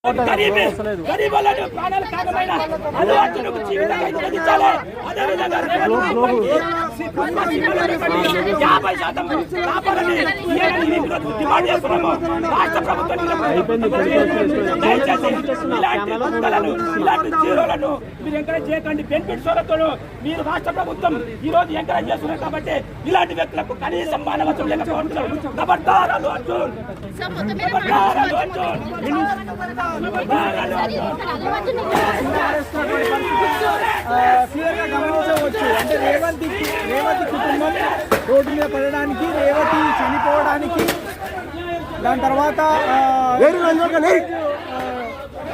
గరీబులను ప్రాణాలు కాగమైన అల్లు అర్జున్కు జీవితంగా ఇచ్చాలి. అదే విధంగా 50% కాపాలని డిమాండ్ చేస్తున్నాము. రాష్ట్ర ప్రభుత్వం ఇలాంటి గుంతలను, ఇలాంటి జీరోలను మీరు ఎంకరేజ్ చేయకండి. బెనిఫిట్స్ వాళ్ళతో మీరు రాష్ట్ర ప్రభుత్వం ఈ రోజు ఎంకరేజ్ చేస్తున్నారు కాబట్టి ఇలాంటి వ్యక్తులకు కనీసం మానవత్వం లేకపోవడం. ఖబర్దార్ అల్లు అర్జున్, ఖబర్దార్ అల్లు అర్జున్. క్లియర్గా గమనించవచ్చు. అంటే రేవంతి కుటుంబం రోడ్డు మీద పడడానికి, రేవతి చనిపోవడానికి, దాని తర్వాత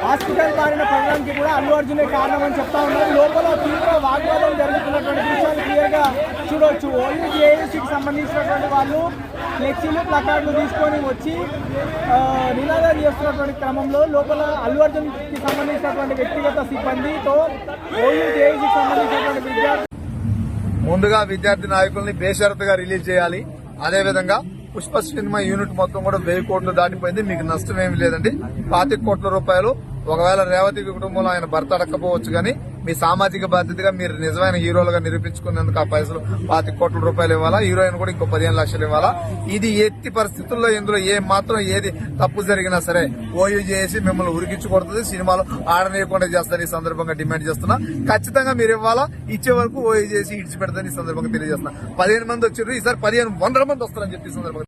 హాస్పిటల్ బారిన పడడానికి కూడా అల్లు అర్జునే కారణం అని చెప్తా ఉన్నారు. లోపల తీవ్ర వాగ్వాదం జరుగుతున్నటువంటి దృశ్యాలు క్లియర్గా చూడవచ్చు. ఓన్లీ జేఏసీకి సంబంధించినటువంటి వాళ్ళు ఫ్లెక్సీలు, ప్లకార్డులు తీసుకొని వచ్చి నినాదాలు చేస్తున్నటువంటి క్రమంలో లోపల అల్లు అర్జున్కి సంబంధించినటువంటి వ్యక్తిగత సిబ్బందితో ఓన్లీ జేఏసీకి సంబంధించినటువంటి విద్యార్థి ముందుగా విద్యార్థి నాయకుల్ని బేషరతుగా రిలీజ్ చేయాలి. అదేవిధంగా పుష్ప సినిమా యూనిట్ మొత్తం కూడా 1000 కోట్లు దాటిపోయింది. మీకు నష్టం ఏమి లేదండి. 25 కోట్ల రూపాయలు ఒకవేళ రేవతి కుటుంబంలో ఆయన భర్త అడగకపోవచ్చు, కానీ మీ సామాజిక బాధ్యతగా మీరు నిజమైన హీరోలుగా నిరూపించుకునేందుకు ఆ పైసలు 25 కోట్ల రూపాయలు ఇవ్వాలా. హీరోయిన్ కూడా ఇంకో 15 లక్షలు ఇవ్వాలా. ఇది ఎట్టి పరిస్థితుల్లో ఇందులో ఏది తప్పు జరిగినా సరే ఓయూ చేసి మిమ్మల్ని ఉరికించుకొడుతుంది, సినిమాలు ఆడనీయకుండా చేస్తారని ఈ సందర్భంగా డిమాండ్ చేస్తున్నా. ఖచ్చితంగా మీరు ఇవ్వాలా. ఇచ్చే వరకు ఓయూ చేసి ఇడిచిపెడతారని ఈ సందర్భంగా తెలియజేస్తున్నా. 15 మంది వచ్చారు, ఈసారి 1500 మంది వస్తారని చెప్పి సందర్భంగా